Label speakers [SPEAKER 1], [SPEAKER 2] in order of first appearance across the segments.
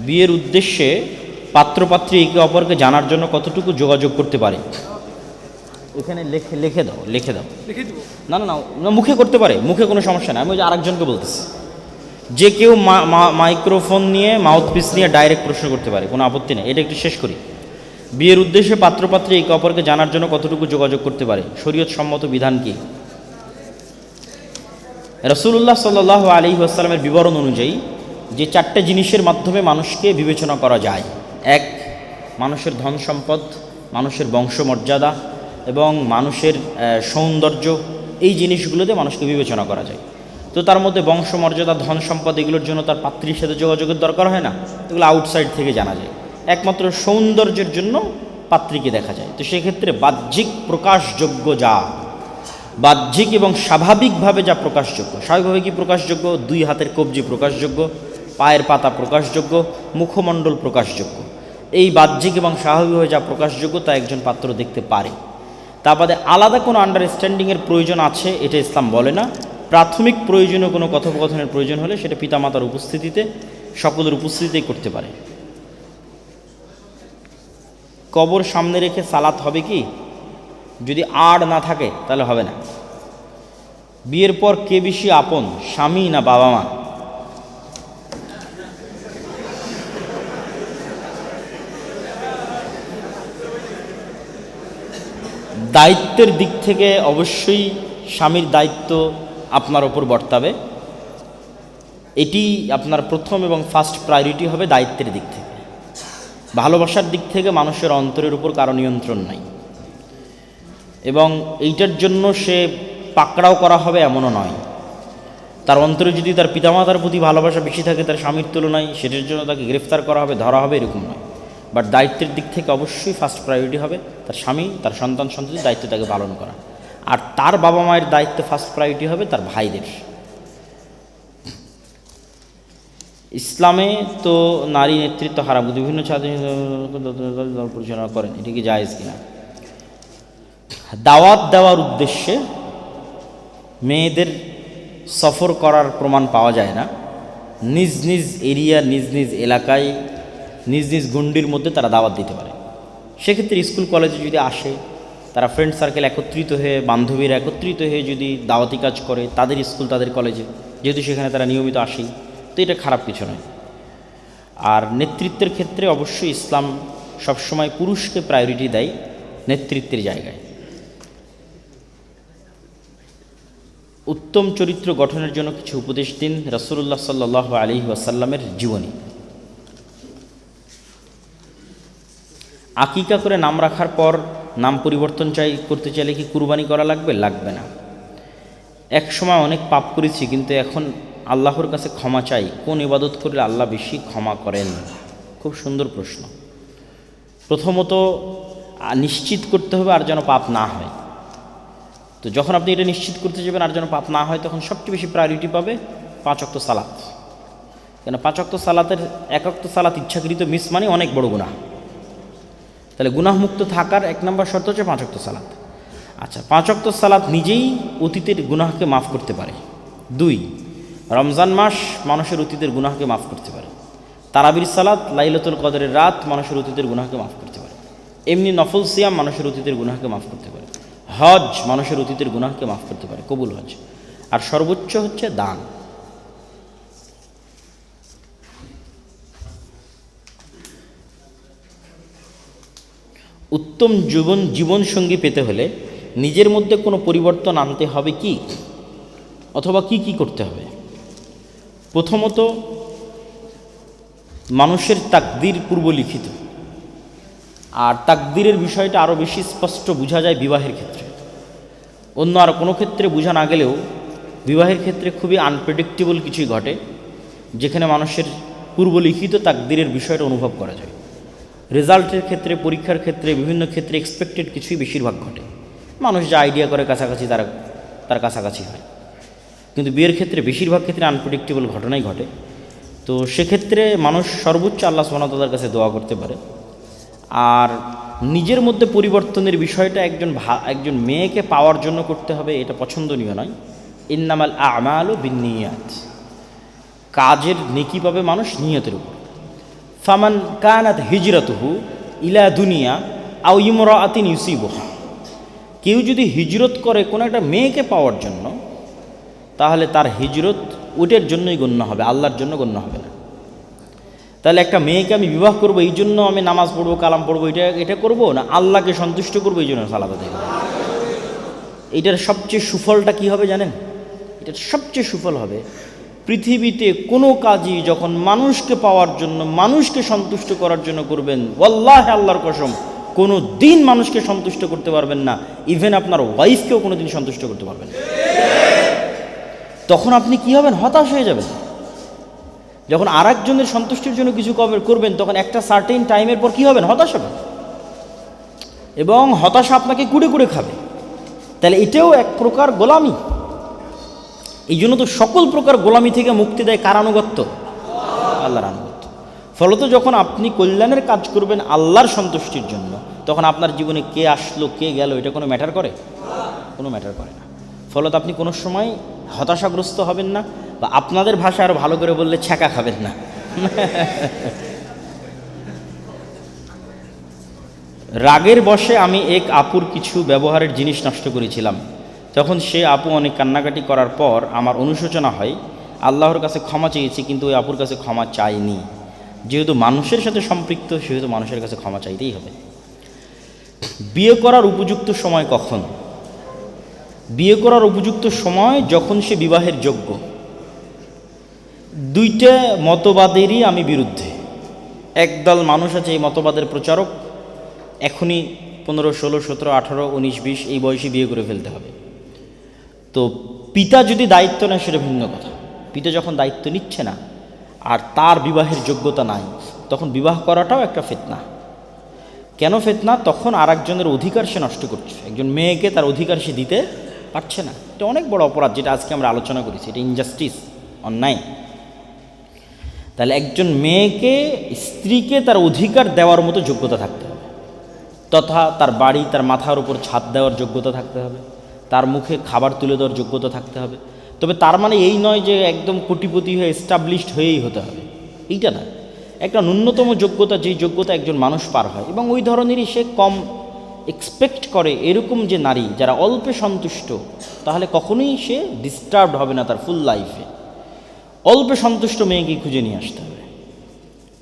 [SPEAKER 1] বিয়ের উদ্দেশ্যে পাত্রপাত্রী একে অপরকে জানার জন্য কতটুকু যোগাযোগ করতে পারে? এখানে লিখে দাও। না না না, মুখে করতে পারে, মুখে কোনো সমস্যা নাই। আমি ওই যে আরেকজনকে বলতেছি, যে কেউ মাইক্রোফোন নিয়ে, মাউথপিস নিয়ে ডাইরেক্ট প্রশ্ন করতে পারে, কোনো আপত্তি নেই। এটা একটু শেষ করি। বিয়ের উদ্দেশ্যে পাত্রপাত্রী একে অপরকে জানার জন্য কতটুকু যোগাযোগ করতে পারে? শরীয়ত সম্মত বিধান কি? রাসূলুল্লাহ সাল্লাল্লাহু আলাইহি ওয়াসাল্লামের বিবরণ অনুযায়ী যে চারটে জিনিসের মাধ্যমে মানুষকে বিবেচনা করা যায়: এক, মানুষের ধন সম্পদ, মানুষের বংশমর্যাদা এবং মানুষের সৌন্দর্য, এই জিনিসগুলোতে মানুষকে বিবেচনা করা যায়। তো তার মধ্যে বংশমর্যাদা, ধন সম্পদ, এগুলোর জন্য তার পাত্রীর সাথে যোগাযোগের দরকার হয় না, এগুলো আউটসাইড থেকে জানা যায়। একমাত্র সৌন্দর্যের জন্য পাত্রীকে দেখা যায়। তো সেক্ষেত্রে বাহ্যিক প্রকাশযোগ্য যা, বাহ্যিক এবং স্বাভাবিকভাবে যা প্রকাশযোগ্য, স্বাভাবিকভাবে কি প্রকাশযোগ্য? দুই হাতের কবজি প্রকাশযোগ্য, পায়ের পাতা প্রকাশযোগ্য, মুখমণ্ডল প্রকাশযোগ্য। এই বাহ্যিক এবং স্বাভাবিকভাবে যা প্রকাশযোগ্য তা একজন পাত্র দেখতে পারে। তা বাদে আলাদা কোনো আন্ডারস্ট্যান্ডিংয়ের প্রয়োজন আছে এটা ইসলাম বলে না। প্রাথমিক প্রয়োজনীয় কোনো কথোপকথনের প্রয়োজন হলে সেটা পিতামাতার উপস্থিতিতে, সকলের উপস্থিতিতেই করতে পারে। কবর সামনে রেখে সালাত হবে কি? যদি আর না থাকে তাহলে হবে না। বিয়ের পর কে বেশি আপন, স্বামী না বাবা মা? দায়িত্বের দিক থেকে অবশ্যই স্বামীর দায়িত্ব আপনার ওপর বর্তাবে। এটি আপনার প্রথম এবং ফার্স্ট প্রায়োরিটি হবে দায়িত্বের দিক থেকে। ভালোবাসার দিক থেকে মানুষের অন্তরের উপর কারো নিয়ন্ত্রণ নাই, এবং এইটার জন্য সে পাকড়াও করা হবে এমনও নয়। তার অন্তরে যদি তার পিতামাতার প্রতি ভালোবাসা বেশি থাকে তার স্বামীর তুলনায়, সেটার জন্য তাকে গ্রেফতার করা হবে, ধরা হবে, এরকম নয়। বাট দায়িত্বের দিক থেকে অবশ্যই ফার্স্ট প্রায়োরিটি হবে তার স্বামী, তার সন্তান সন্ততির দায়িত্ব তাকে পালন করা। আর তার বাবা মায়ের দায়িত্ব ফার্স্ট প্রায়োরিটি হবে তার ভাইদের। ইসলামে তো নারী নেতৃত্ব হারাম, বিভিন্ন ছাত্র পরিচালনা করেন, এটি কি জায়েজ কিনা? দাওয়াত দেওয়ার উদ্দেশ্যে মেয়েদের সফর করার প্রমাণ পাওয়া যায় না। নিজ নিজ এরিয়া, নিজ নিজ এলাকায়, নিজ নিজ গণ্ডির মধ্যে তারা দাওয়াত দিতে পারে। সেক্ষেত্রে স্কুল কলেজে যদি আসে, তারা ফ্রেন্ড সার্কেল একত্রিত হয়ে, বান্ধবীরা একত্রিত হয়ে যদি দাওয়াতি কাজ করে তাদের স্কুল, তাদের কলেজে, যেহেতু সেখানে তারা নিয়মিত আসেই, তো এটা খারাপ কিছু নয়। আর নেতৃত্বের ক্ষেত্রে অবশ্যই ইসলাম সবসময় পুরুষকে প্রায়োরিটি দেয় নেতৃত্বের জায়গায়। উত্তম চরিত্র গঠনের জন্য কিছু উপদেশ দিন। রাসূলুল্লাহ সাল্লাল্লাহু আলাইহি ওয়াসাল্লামের জীবনী। আকিকা করে নাম রাখার পর নাম পরিবর্তন করতে চাইলে কি কুরবানি করা লাগবে? লাগবে না। এক সময় অনেক পাপ করেছি, কিন্তু এখন আল্লাহর কাছে ক্ষমা চাই, কোন ইবাদত করলে আল্লাহ বেশি ক্ষমা করেন? খুব সুন্দর প্রশ্ন। প্রথমত নিশ্চিত করতে হবে আর যেন পাপ না হয়। তো যখন আপনি এটা নিশ্চিত করতে যাবেন আর যেন পাপ না হয়, তখন সবচেয়ে বেশি প্রায়োরিটি পাবে 5 ওয়াক্ত সালাত। কেন 5 ওয়াক্ত সালাতের 1 ওয়াক্ত সালাত ইচ্ছাকৃত মিস মানে অনেক বড় গুনাহ। তাহলে গুনাহমুক্ত থাকার 1 নম্বর শর্ত হচ্ছে 5 ওয়াক্ত সালাত। আচ্ছা, 5 ওয়াক্ত সালাত নিজেই অতীতের গুনাহকে মাফ করতে পারে। 2, রমজান মাস মানুষের অতীতের গুনাহকে মাফ করতে পারে। তারাবির সালাত, লাইলাতুল কদরের রাত মানুষের অতীতের গুনাহকে মাফ করতে পারে। এমনি নফল সিয়াম মানুষের অতীতের গুনাহকে মাফ করতে পারে। হজ মানুষের অতীতের গুনাহকে মাফ করতে পারে, কবুল হজ। আর সর্বোচ্চ হচ্ছে দান। উত্তম জীবনসঙ্গী পেতে হলে নিজের মধ্যে কোনো পরিবর্তন আনতে হবে কি, অথবা কি কি করতে হবে? প্রথমত, মানুষের তাকদীর পূর্বলিখিত। আর তাকদীরের বিষয়টা আরও বেশি স্পষ্ট বোঝা যায় বিবাহের ক্ষেত্রে। অন্য আর কোনো ক্ষেত্রে বোঝা না গেলেও বিবাহের ক্ষেত্রে খুবই আনপ্রেডিক্টেবল কিছুই ঘটে, যেখানে মানুষের পূর্বলিখিত তাকদীরের বিষয়টা অনুভব করা যায়। রেজাল্টের ক্ষেত্রে, পরীক্ষার ক্ষেত্রে, বিভিন্ন ক্ষেত্রে এক্সপেক্টেড কিছুই বেশিরভাগ ঘটে। মানুষ যা আইডিয়া করে কাছাকাছি তার কাছাকাছি হয়। কিন্তু বিয়ের ক্ষেত্রে বেশিরভাগ ক্ষেত্রে আনপ্রেডিক্টেবল ঘটনাই ঘটে। তো সেক্ষেত্রে মানুষ সর্বোচ্চ আল্লাহ সুবহানাহু ওয়া তাআলার কাছে দোয়া করতে পারে। আর নিজের মধ্যে পরিবর্তনের বিষয়টা একজন মেয়েকে পাওয়ার জন্য করতে হবে, এটা পছন্দনীয় নয়। ইন্নামাল আ'মালু বিন্নিয়াত, কাজের নেকি পাবে মানুষ নিয়তের উপর। ফামান কানাত হিজরাতুহু ইলা দুনিয়া আও ইমরাআতিন ইউসিবুহা, কেউ যদি হিজরত করে কোনো একটা মেয়েকে পাওয়ার জন্য, তাহলে তার হিজরত ওটার জন্যই গণ্য হবে, আল্লাহর জন্য গণ্য হবে না। তাহলে একটা মেয়েকে আমি বিবাহ করবো এই জন্য আমি নামাজ পড়বো, কালাম পড়বো, এটা করবো না আল্লাহকে সন্তুষ্ট করবো এই জন্য সালাত আদায় করবো। এটার সবচেয়ে সুফলটা কি হবে জানেন? এটার সবচেয়ে সুফল হবে পৃথিবীতে কোনো কাজই যখন মানুষকে পাওয়ার জন্য, মানুষকে সন্তুষ্ট করার জন্য করবেন, ওয়াল্লাহি আল্লাহর কসম কোনো দিন মানুষকে সন্তুষ্ট করতে পারবেন না, ইভেন আপনার ওয়াইফকেও কোনো দিন সন্তুষ্ট করতে পারবেন না। তখন আপনি কি হবেন? হতাশ হয়ে যাবেন। যখন আর একজনের সন্তুষ্টির জন্য কিছু করবেন, তখন একটা সার্টেন টাইমের পর কি হবেন? হতাশ হবেন, এবং হতাশা আপনাকে কুড়ে কুড়ে খাবে। তাহলে এটাও এক প্রকার গোলামি। এই জন্য তো সকল প্রকার গোলামি থেকে মুক্তি দেয় কার আনুগত্য? আল্লাহর আনুগত্য। ফলত যখন আপনি কল্যাণের কাজ করবেন আল্লাহর সন্তুষ্টির জন্য, তখন আপনার জীবনে কে আসলো কে গেল এটা কোনো ম্যাটার করে? কোনো ম্যাটার করে না। ফলত আপনি কোনো সময় হতাশাগ্রস্ত হবেন না, বা আপনাদের ভাষা আরও ভালো করে বললে ছ্যাঁকা খাবেন না। রাগের বশে আমি এক আপুর কিছু ব্যবহারের জিনিস নষ্ট করেছিলাম। তখন সে আপু অনেক কান্নাকাটি করার পর আমার অনুশোচনা হয়, আল্লাহর কাছে ক্ষমা চেয়েছি, কিন্তু ওই আপুর কাছে ক্ষমা চাইনি। যেহেতু মানুষের সাথে সম্পৃক্ত, সেহেতু মানুষের কাছে ক্ষমা চাইতেই হবে। বিয়ে করার উপযুক্ত সময় কখন? বিয়ে করার উপযুক্ত সময় যখন সে বিবাহের যোগ্য। দুইটা মতবাদেরই আমি বিরুদ্ধে। একদল মানুষ আছে এই মতবাদের প্রচারক, এখনই 15, 16, 17, 18, 19, 20 এই বয়সে বিয়ে করে ফেলতে হবে। তো পিতা যদি দায়িত্ব নেয় সেটা ভিন্ন কথা। পিতা যখন দায়িত্ব নিচ্ছে না আর তার বিবাহের যোগ্যতা নাই, তখন বিবাহ করাটাও একটা ফিতনা। কেন ফিতনা? তখন আর একজনের অধিকার সে নষ্ট করছে। একজন মেয়েকে তার অধিকার সে দিতে পারছে না। এটা অনেক বড় অপরাধ, যেটা আজকে আমরা আলোচনা করেছি। এটা ইনজাস্টিস, অন্যায়। তাহলে একজন মেয়েকে, স্ত্রীকে তার অধিকার দেওয়ার মতো যোগ্যতা থাকতে হবে, তথা তার বাড়ি, তার মাথার উপর ছাদ দেওয়ার যোগ্যতা থাকতে হবে, তার মুখে খাবার তুলে দেওয়ার যোগ্যতা থাকতে হবে। তবে তার মানে এই নয় যে একদম কোটিপতি হয়ে এস্টাবলিশড হয়েই হতে হবে, এইটা না। একটা ন্যূনতম যোগ্যতা, যেই যোগ্যতা একজন মানুষ পার হয়, এবং ওই ধরনেরই সে কম এক্সপেক্ট করে এরকম যে নারী যারা অল্পে সন্তুষ্ট, তাহলে কখনোই সে ডিস্টার্বড হবে না তার ফুল লাইফে। অল্পে সন্তুষ্ট মেয়েকে খুঁজে নিয়ে আসতে হবে।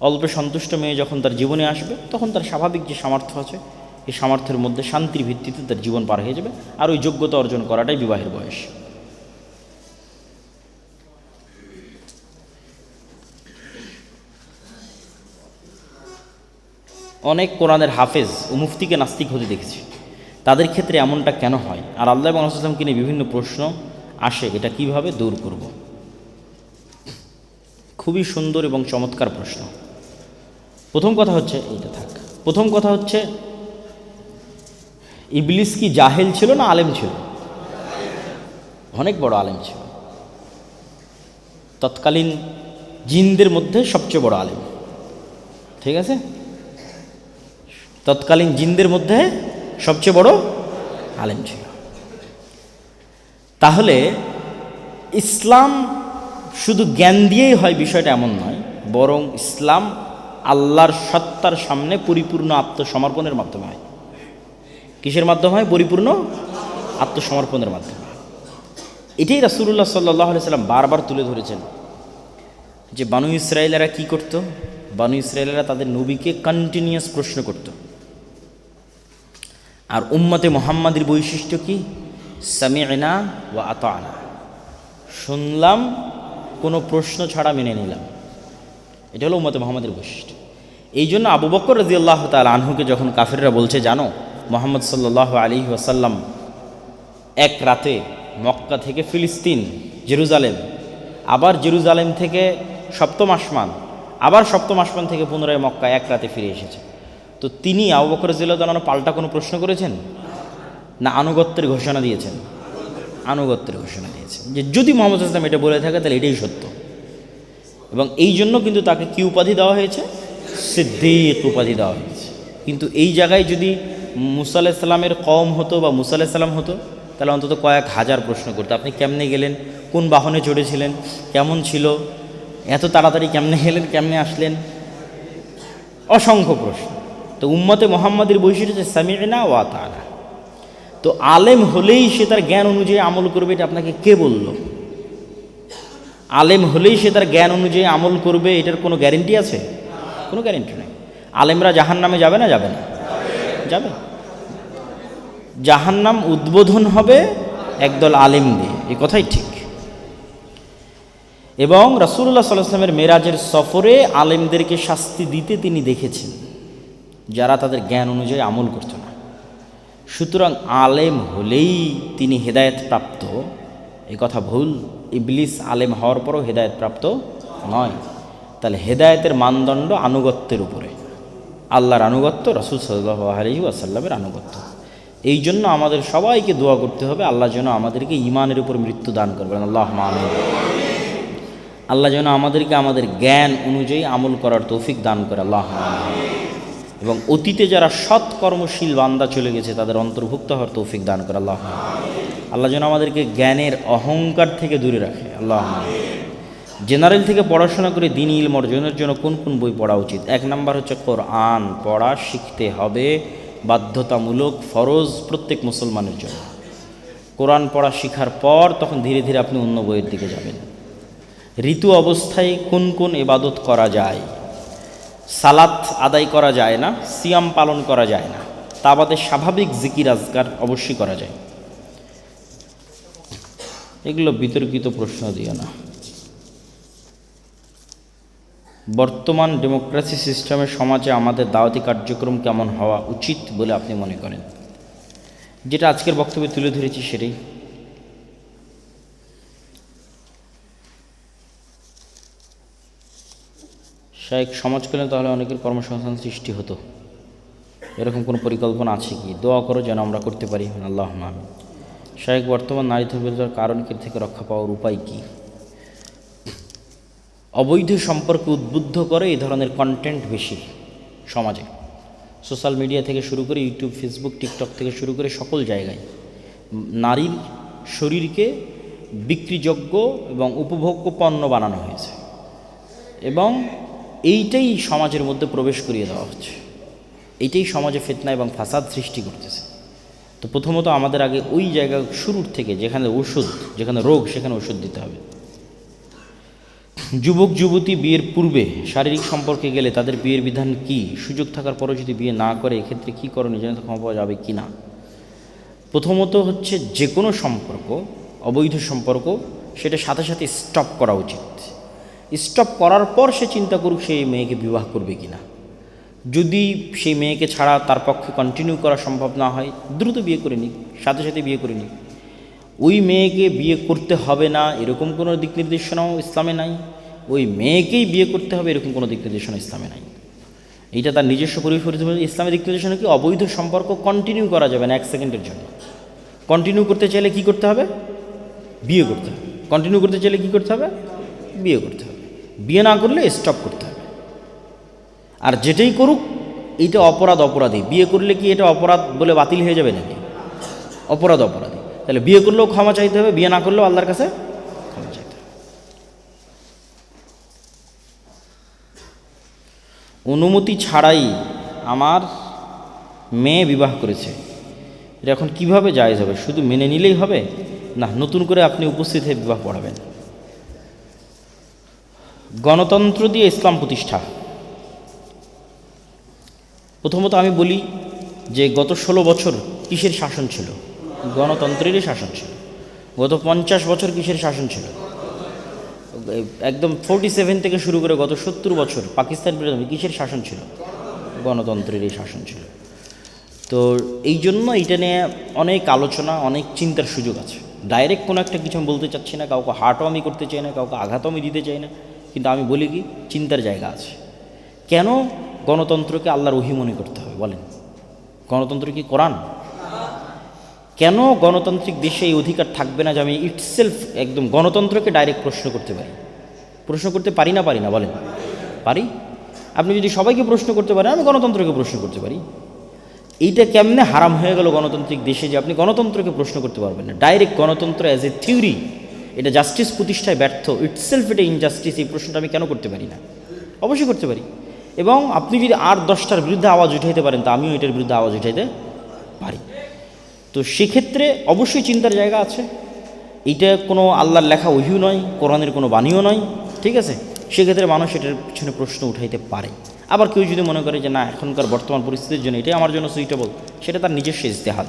[SPEAKER 1] অল্পে সন্তুষ্ট মেয়ে যখন তার জীবনে আসবে, তখন তার স্বাভাবিক যে সামর্থ্য আছে, এই সামর্থ্যের মধ্যে শান্তির ভিত্তিতে তার জীবন পার হয়ে যাবে। আর ওই যোগ্যতা অর্জন করাটাই বিবাহের বয়স। অনেক কোরআনের হাফেজ ও মুফতিকে নাস্তিক হতে দেখেছি। তাদের ক্ষেত্রে এমনটা কেন হয়? আর আল্লাহ এবং রাসূল সাল্লাল্লাহু আলাইহি ওয়াসাল্লামকে নিয়ে বিভিন্ন প্রশ্ন আসে, এটা কিভাবে দূর করব? খুবই সুন্দর এবং চমৎকার প্রশ্ন। প্রথম কথা হচ্ছে, এইটা থাক, প্রথম কথা হচ্ছে, ইবলিস কি জাহেল ছিল না আলেম ছিল? অনেক বড় আলেম ছিল। তৎকালীন জিনদের মধ্যে সবচেয়ে বড় আলেম, ঠিক আছে? তৎকালীন জিনদের মধ্যে সবচেয়ে বড় আলেম ছিল। তাহলে ইসলাম শুধু জ্ঞান দিয়েই হয় বিষয়টা এমন নয়, বরং ইসলাম আল্লাহর সত্তার সামনে পরিপূর্ণ আত্মসমর্পণের মাধ্যমে হয়। কিসের মাধ্যমে হয়? পরিপূর্ণ আত্মসমর্পণের মাধ্যমে। এটাই রাসূলুল্লাহ সাল্লাল্লাহু আলাইহি সাল্লাম বারবার তুলে ধরেছেন যে বানু ইসরায়েলেরা কি করত? বানু ইসরায়েলেরা তাদের নবীকে কন্টিনিউয়াস প্রশ্ন করত। আর উম্মতে মুহাম্মাদের বৈশিষ্ট্য কি? সামি'না ওয়া আতা'না, শুনলাম, কোনো প্রশ্ন ছাড়া মেনে নিলাম। এটা হলো উম্মতে মুহাম্মাদের বৈশিষ্ট্য। এই জন্য আবু বকর রাদিয়াল্লাহু তাআলা আনহুকে যখন কাফেররা বলছে, জানো মুহাম্মদ সাল্লাল্লাহু আলাইহি ওয়াসাল্লাম এক রাতে মক্কা থেকে ফিলিস্তিন, জেরুজালেম, আবার জেরুজালেম থেকে সপ্তম আসমান, আবার সপ্তম আসমান থেকে পুনরায় মক্কা এক রাতে ফিরে এসেছে। তো তিনি আবু বকর রাদিয়াল্লাহু তাআলা পাল্টা কোনো প্রশ্ন করেছেন না? আনুগত্যের ঘোষণা দিয়েছেন। আনুগত্যের ঘোষণা দিয়েছেন যে যদি মুহাম্মদ সাল্লাল্লাহু আলাইহি ওয়াসাল্লাম এটা বলে থাকে তাহলে এটাই সত্য। এবং এই জন্য কিন্তু তাকে কি উপাধি দেওয়া হয়েছে? সিদ্দিক উপাধি দেওয়া হয়েছে। কিন্তু এই জায়গায় যদি মুসা আলাইহিস সালামের কওম হতো বা মুসা আলাইহিস সালাম হতো, তাহলে অন্তত কয়েক হাজার প্রশ্ন করতো। আপনি কেমনে গেলেন? কোন বাহনে চড়েছিলেন? কেমন ছিল? এত তাড়াতাড়ি কেমনে গেলেন? কেমনে আসলেন? অসংখ্য প্রশ্ন। তো উম্মতে মুহাম্মাদের বৈশিষ্ট্য হচ্ছে সামি'না ওয়া আতা'না। তো আলেম হলেই সে তার জ্ঞান অনুযায়ী আমল করবে, এটা আপনাকে কে বলল? আলেম হলেই সে তার জ্ঞান অনুযায়ী আমল করবে, এটার কোনো গ্যারেন্টি আছে? কোনো গ্যারেন্টি নেই। আলেমরা জাহান্নামে যাবে না? যাবে না? যাবে। জাহান্নাম উদ্বোধন হবে একদল আলেম দিয়ে, এই কথাই ঠিক। এবং রাসূলুল্লাহ সাল্লাল্লাহু আলাইহি ওয়াসাল্লামের মেরাজের সফরে আলেমদেরকে শাস্তি দিতে তিনি দেখেছেন, যারা তাদের জ্ঞান অনুযায়ী আমল করত না। সুতরাং আলেম হলেই তিনি হেদায়েত প্রাপ্ত, এই কথা ভুল। ইবলিস আলেম হওয়ার পরও হেদায়েত প্রাপ্ত নয়। তাহলে হেদায়েতের মানদণ্ড আনুগত্যের উপরে, আল্লাহর আনুগত্য, রাসূল সাল্লাল্লাহু আলাইহি ওয়াসাল্লামের আনুগত্য। এই জন্য আমাদের সবাইকে দোয়া করতে হবে আল্লাহ যেন আমাদেরকে ঈমানের উপর মৃত্যু দান করবেন, আল্লাহুম্মা আমিন। আল্লাহ যেন আমাদেরকে আমাদের জ্ঞান অনুযায়ী আমল করার তৌফিক দান করে, আল্লাহুম্মা আমিন। এবং অতীতে যারা সৎ কর্মশীল বান্দা চলে গেছে তাদের অন্তর্ভুক্ত হওয়ার তৌফিক দান করে, আল্লাহুম্মা আমিন। আল্লাহ যেন আমাদেরকে জ্ঞানের অহংকার থেকে দূরে রাখে, আল্লাহুম্মা আমিন। জেনারেল থেকে পড়াশোনা করে দ্বীনি ইলম অর্জনের জন্য কোন কোন বই পড়া উচিত? 1 নম্বর হচ্ছে কোরআন পড়া শিখতে হবে, বাধ্যতামূলক, ফরজ প্রত্যেক মুসলমানের জন্য। কোরআন পড়া শিখার পর তখন ধীরে ধীরে আপনি অন্য বইয়ের দিকে যাবেন। ঋতু অবস্থায় কোন কোন ইবাদত করা যায়? সালাত আদায় করা যায় না, সিয়াম পালন করা যায় না, তা বাদে স্বাভাবিক জিকির আজকার অবশ্যই করা যায়। এগুলো বিতর্কিত প্রশ্ন দিও না। বর্তমান ডেমোক্রেসি সিস্টেমের সমাজে আমাদের দাওয়াতি কার্যক্রম কেমন হওয়া উচিত বলে আপনি মনে করেন? যেটা আজকের বক্তব্যে তুলে ধরেছি সেটাই। শায়েখ সমাজ কল্যাণ তাহলে অনেকের কর্মসংস্থান সৃষ্টি হতো, এরকম কোনো পরিকল্পনা আছে কি? দোয়া করো যেন আমরা করতে পারি, আল্লাহুম্মা আমিন। শায়েখ বর্তমান নারী ধর্ষণের কারণ থেকে রক্ষা পাওয়ার উপায় কি? অবৈধ সম্পর্কে উদ্বুদ্ধ করে এই ধরনের কন্টেন্ট বেশি সমাজে, সোশ্যাল মিডিয়া থেকে শুরু করে ইউটিউব, ফেসবুক, টিকটক থেকে শুরু করে সকল জায়গায় নারীর শরীরকে বিক্রিযোগ্য এবং উপভোগ্য পণ্য বানানো হয়েছে এবং এইটাই সমাজের মধ্যে প্রবেশ করিয়ে দেওয়া হচ্ছে। এইটাই সমাজে ফিতনা এবং ফাসাদ সৃষ্টি করতেছে। তো প্রথমত আমাদের আগে ওই জায়গা শুরুর থেকে, যেখানে ওষুধ, যেখানে রোগ, সেখানে ওষুধ দিতে হবে। যুবক যুবতী বিয়ের পূর্বে শারীরিক সম্পর্কে গেলে তাদের বিয়ের বিধান কি? সুযোগ থাকার পরও যদি বিয়ে না করে এক্ষেত্রে কী করণীয়, যেন ক্ষমা পাওয়া যাবে কি না? প্রথমত হচ্ছে যে কোনো সম্পর্ক, অবৈধ সম্পর্ক, সেটা সাথে সাথে স্টপ করা উচিত। স্টপ করার পর সে চিন্তা করুক সেই মেয়েকে বিবাহ করবে কি না। যদি সেই মেয়েকে ছাড়া তার পক্ষে কন্টিনিউ করা সম্ভব না হয়, দ্রুত বিয়ে করে নিক, সাথে সাথে বিয়ে করে নিক। ওই মেয়েকে বিয়ে করতে হবে না এরকম কোনো দিক নির্দেশনাও ইসলামে নাই, ওই মেয়েকেই বিয়ে করতে হবে এরকম কোনো দিক নির্দেশনা ইসলামে নাই। এইটা তার নিজস্ব পরিপরিচিত। ইসলামের দিক নির্দেশনা কি? অবৈধ সম্পর্ক কন্টিনিউ করা যাবে না 1 সেকেন্ডের জন্য। কন্টিনিউ করতে চাইলে কি করতে হবে? বিয়ে করতে হবে। কন্টিনিউ করতে চাইলে কি করতে হবে? বিয়ে করতে হবে। বিয়ে না করলে স্টপ করতে হবে। আর যেটাই করুক এইটা অপরাধী। বিয়ে করলে কি এটা অপরাধ বলে বাতিল হয়ে যাবে নাকি? অপরাধী। তাহলে বিয়ে করলেও ক্ষমা চাইতে হবে, বিয়ে না করলেও আল্লাহর কাছে ক্ষমা চাইতে হবে। অনুমতি ছাড়াই আমার মেয়ে বিবাহ করেছে, এটা এখন কিভাবে জায়েজ হবে? শুধু মেনে নিলেই হবে না নতুন করে আপনি উপস্থিত হয়ে বিবাহ পড়াবেন? গণতন্ত্র দিয়ে ইসলাম প্রতিষ্ঠা। প্রথমত আমি বলি যে গত 16 বছর কিসের শাসন ছিল? গণতন্ত্রেরই শাসন ছিল। গত 50 বছর কিসের শাসন ছিল? একদম 47 থেকে শুরু করে গত 70 বছর পাকিস্তান বিরোধী কিসের শাসন ছিল? গণতন্ত্রেরই শাসন ছিল। তো এই জন্য এইটা নিয়ে অনেক আলোচনা, অনেক চিন্তার সুযোগ আছে। ডাইরেক্ট কোনো একটা কিছু আমি বলতে চাচ্ছি না, কাউকে হার্টও আমি করতে চাই না, কাউকে আঘাতও আমি দিতে চাই না, কিন্তু আমি বলি কি চিন্তার জায়গা আছে। কেন গণতন্ত্রকে আল্লাহর ওহী মনে করতে হবে বলেন? গণতন্ত্র কি কোরআন? কেন গণতান্ত্রিক দেশে এই অধিকার থাকবে না যে আমি ইটসেলফ একদম গণতন্ত্রকে ডাইরেক্ট প্রশ্ন করতে পারি? প্রশ্ন করতে পারি না বলেন? পারি। আপনি যদি সবাইকে প্রশ্ন করতে পারেন, আমি গণতন্ত্রকে প্রশ্ন করতে পারি। এইটা কেমনে হারাম হয়ে গেল গণতান্ত্রিক দেশে যে আপনি গণতন্ত্রকে প্রশ্ন করতে পারবেন না? ডাইরেক্ট গণতন্ত্র অ্যাজ এ থিওরি এটা জাস্টিস প্রতিষ্ঠায় ব্যর্থ, ইটসেলফ এটা ইনজাস্টিস। এই প্রশ্নটা আমি কেন করতে পারি না? অবশ্যই করতে পারি। এবং আপনি যদি আর 10টার বিরুদ্ধে আওয়াজ উঠাইতে পারেন তা আমিও এটার বিরুদ্ধে আওয়াজ উঠাইতে পারি। তো সেক্ষেত্রে অবশ্যই চিন্তার জায়গা আছে। এইটা কোনো আল্লাহর লেখা ওহিও নয়, কোরআনের কোনো বাণীও নয়, ঠিক আছে। সেক্ষেত্রে মানুষ এটার পিছনে প্রশ্ন উঠাইতে পারে। আবার কেউ যদি মনে করে যে না, এখনকার বর্তমান পরিস্থিতির জন্য এটাই আমার জন্য সুইটেবল, সেটা তার নিজস্ব ইজতেহাদ।